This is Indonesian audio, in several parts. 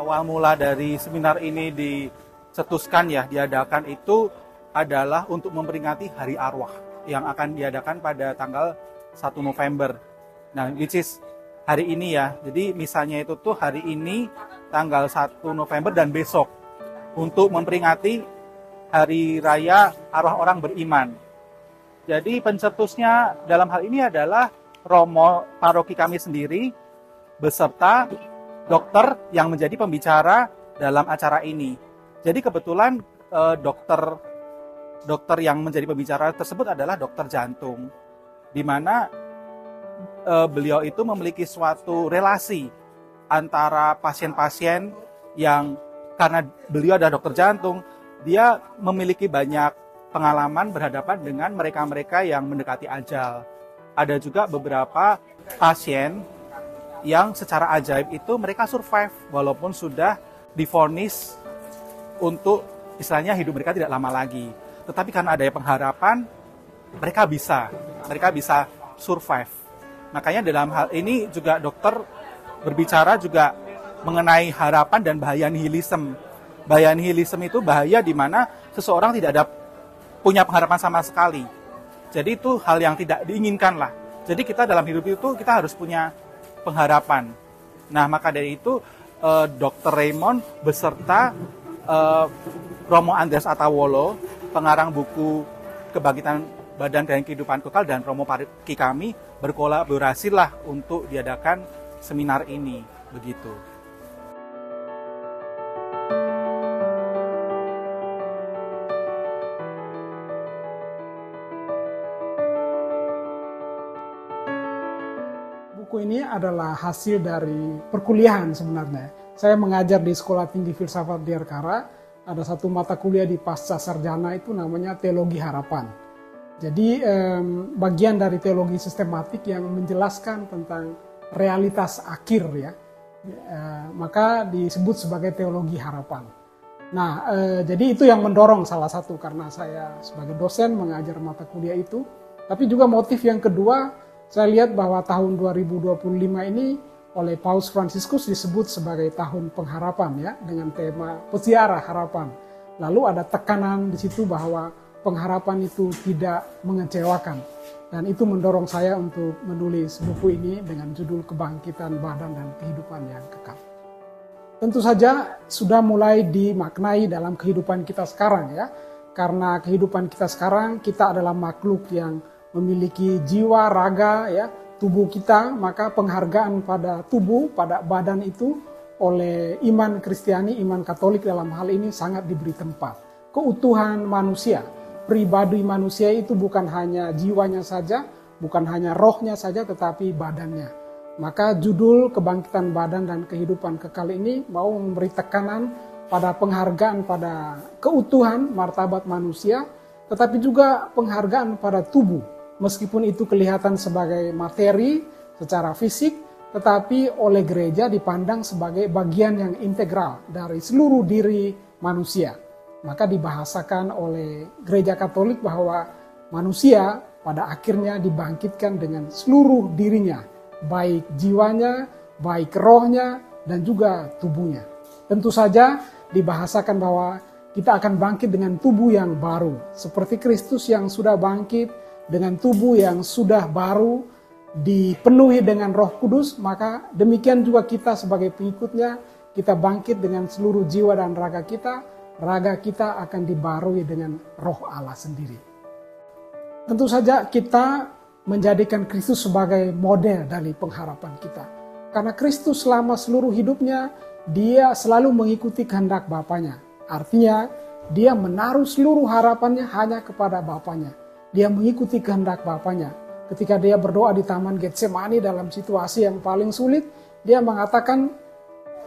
awal mula dari seminar ini dicetuskan ya, diadakan itu adalah untuk memperingati Hari Arwah yang akan diadakan pada tanggal 1 November. Nah, which is hari ini ya. Jadi misalnya itu tuh hari ini tanggal 1 November dan besok untuk memperingati Hari Raya Arwah Orang Beriman. Jadi pencetusnya dalam hal ini adalah Romo paroki kami sendiri beserta dokter yang menjadi pembicara dalam acara ini. Jadi kebetulan dokter yang menjadi pembicara tersebut adalah dokter jantung, di mana beliau itu memiliki suatu relasi antara pasien-pasien yang karena beliau adalah dokter jantung, dia memiliki banyak pengalaman berhadapan dengan mereka-mereka yang mendekati ajal. Ada juga beberapa pasien yang secara ajaib itu mereka survive walaupun sudah divonis untuk istilahnya hidup mereka tidak lama lagi. Tetapi karena adanya pengharapan, mereka bisa survive. Makanya dalam hal ini juga dokter berbicara juga mengenai harapan dan bahaya nihilisme. Bahaya nihilisme itu bahaya di mana seseorang tidak ada punya pengharapan sama sekali. Jadi itu hal yang tidak diinginkan lah. Jadi kita dalam hidup itu kita harus punya pengharapan. Nah, maka dari itu Dr. Raymond beserta Romo Andreas Atawolo, pengarang buku Kebangkitan Badan dan Kehidupan Kekal, dan Romo paroki kami berkolaborasi lah untuk diadakan seminar ini, begitu. Buku ini adalah hasil dari perkuliahan sebenarnya. Saya mengajar di Sekolah Tinggi Filsafat Dirkara, ada satu mata kuliah di pasca sarjana itu namanya Teologi Harapan. Jadi bagian dari teologi sistematik yang menjelaskan tentang realitas akhir ya, maka disebut sebagai teologi harapan. Nah, jadi itu yang mendorong salah satu karena saya sebagai dosen mengajar mata kuliah itu. Tapi juga motif yang kedua, saya lihat bahwa tahun 2025 ini oleh Paus Fransiskus disebut sebagai tahun pengharapan ya, dengan tema Peziarah Harapan. Lalu ada tekanan di situ bahwa pengharapan itu tidak mengecewakan. Dan itu mendorong saya untuk menulis buku ini dengan judul Kebangkitan Badan dan Kehidupan yang Kekal. Tentu saja sudah mulai dimaknai dalam kehidupan kita sekarang ya. Karena kehidupan kita sekarang, kita adalah makhluk yang memiliki jiwa, raga, ya, tubuh kita, maka penghargaan pada tubuh, pada badan itu oleh iman Kristiani, iman Katolik dalam hal ini sangat diberi tempat. Keutuhan manusia, pribadi manusia itu bukan hanya jiwanya saja, bukan hanya rohnya saja, tetapi badannya. Maka judul Kebangkitan Badan dan Kehidupan Kekal ini mau memberi tekanan pada penghargaan pada keutuhan martabat manusia, tetapi juga penghargaan pada tubuh. Meskipun itu kelihatan sebagai materi secara fisik, tetapi oleh gereja dipandang sebagai bagian yang integral dari seluruh diri manusia. Maka dibahasakan oleh gereja Katolik bahwa manusia pada akhirnya dibangkitkan dengan seluruh dirinya, baik jiwanya, baik rohnya, dan juga tubuhnya. Tentu saja dibahasakan bahwa kita akan bangkit dengan tubuh yang baru, seperti Kristus yang sudah bangkit dengan tubuh yang sudah baru, dipenuhi dengan Roh Kudus, maka demikian juga kita sebagai pengikutnya, kita bangkit dengan seluruh jiwa dan raga kita akan dibarui dengan Roh Allah sendiri. Tentu saja kita menjadikan Kristus sebagai model dari pengharapan kita. Karena Kristus selama seluruh hidupnya, dia selalu mengikuti kehendak Bapanya. Artinya, dia menaruh seluruh harapannya hanya kepada Bapanya. Dia mengikuti kehendak Bapanya. Ketika dia berdoa di Taman Getsemani dalam situasi yang paling sulit, dia mengatakan,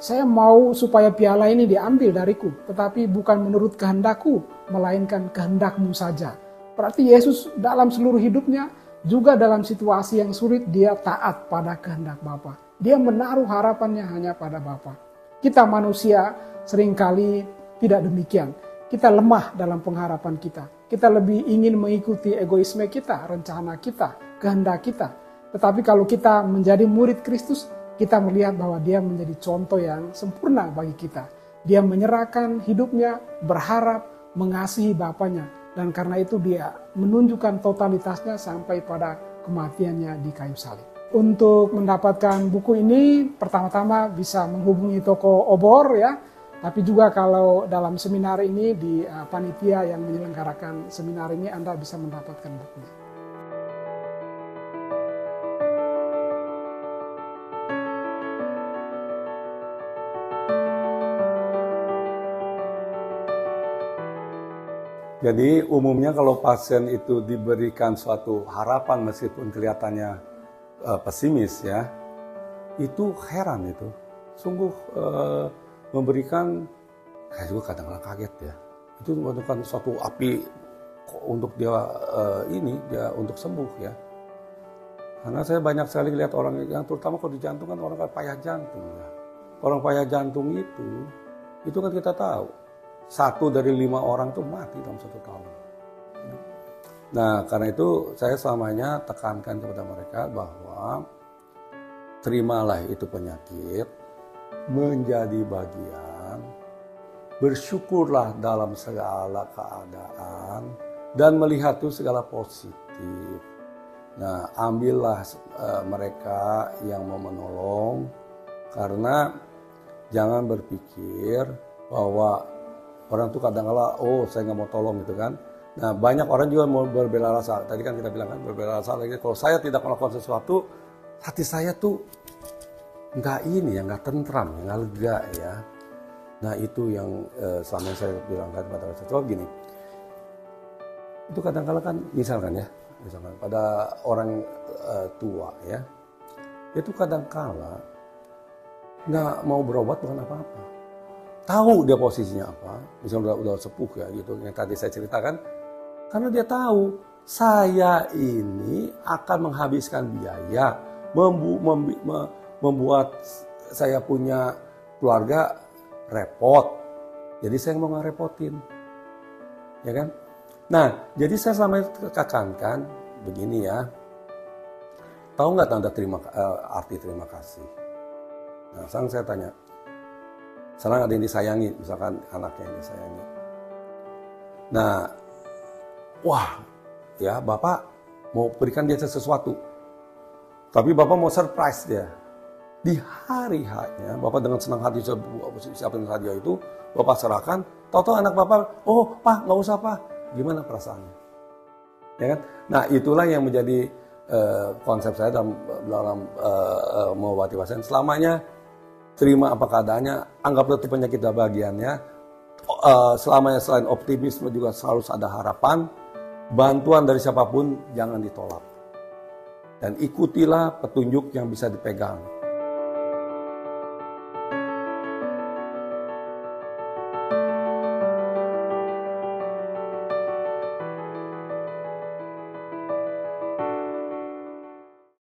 saya mau supaya piala ini diambil dariku, tetapi bukan menurut kehendakku, melainkan kehendakmu saja. Berarti Yesus dalam seluruh hidupnya, juga dalam situasi yang sulit, dia taat pada kehendak Bapa. Dia menaruh harapannya hanya pada Bapa. Kita manusia seringkali tidak demikian. Kita lemah dalam pengharapan kita. Kita lebih ingin mengikuti egoisme kita, rencana kita, kehendak kita. Tetapi kalau kita menjadi murid Kristus, kita melihat bahwa dia menjadi contoh yang sempurna bagi kita. Dia menyerahkan hidupnya, berharap, mengasihi Bapaknya. Dan karena itu dia menunjukkan totalitasnya sampai pada kematiannya di kayu salib. Untuk mendapatkan buku ini, pertama-tama bisa menghubungi toko obor ya. Tapi juga kalau dalam seminar ini di panitia yang menyelenggarakan seminar ini Anda bisa mendapatkan bukunya. Jadi umumnya kalau pasien itu diberikan suatu harapan meskipun kelihatannya pesimis ya, itu heran itu. Sungguh memberikan, saya juga kadang-kadang kaget ya. Itu merupakan suatu api untuk dia dia untuk sembuh ya. Karena saya banyak sekali lihat orang yang terutama kalau di jantung kan orang kan payah jantung ya. Orang payah jantung itu kan kita tahu 1 dari 5 orang tuh mati dalam 1 tahun. Nah karena itu saya selamanya tekankan kepada mereka bahwa terimalah itu penyakit menjadi bagian, bersyukurlah dalam segala keadaan dan melihat itu segala positif. Nah, ambillah mereka yang mau menolong, karena jangan berpikir bahwa orang itu kadang-kala, saya nggak mau tolong gitu kan. Nah, banyak orang juga mau berbela rasa. Tadi kan kita bilang kan berbela rasa lagi. Kalau saya tidak melakukan sesuatu, hati saya tuh nggak tentram, nggak lega ya. Nah itu yang selama saya bilang kepada saya gini. Itu kadang-kala kan misalkan pada orang tua ya, itu kadang-kala nggak mau berobat bukan apa-apa. Tahu dia posisinya apa, misalnya udah sepuh ya gitu, yang tadi saya ceritakan, karena dia tahu saya ini akan menghabiskan biaya, membuat saya punya keluarga repot. Jadi saya mau ngerepotin. Ya kan? Nah, jadi saya selama tekankan begini ya. Tahu nggak tanda arti terima kasih? Nah, sekarang saya tanya. Sekarang ada yang disayangi, misalkan anaknya yang disayangi. Nah, ya Bapak mau berikan dia sesuatu. Tapi Bapak mau surprise dia. Di hari H-nya, Bapak dengan senang hati siapin hadiah itu, Bapak serahkan, tahu-tahu anak Bapak, Pak, nggak usah Pak. Gimana perasaannya? Ya kan? Nah, itulah yang menjadi konsep saya dalam mengobati pasien. Selamanya, terima apa keadaannya, anggaplah itu penyakit bagiannya. Selamanya selain optimisme juga harus ada harapan. Bantuan dari siapapun jangan ditolak. Dan ikutilah petunjuk yang bisa dipegang.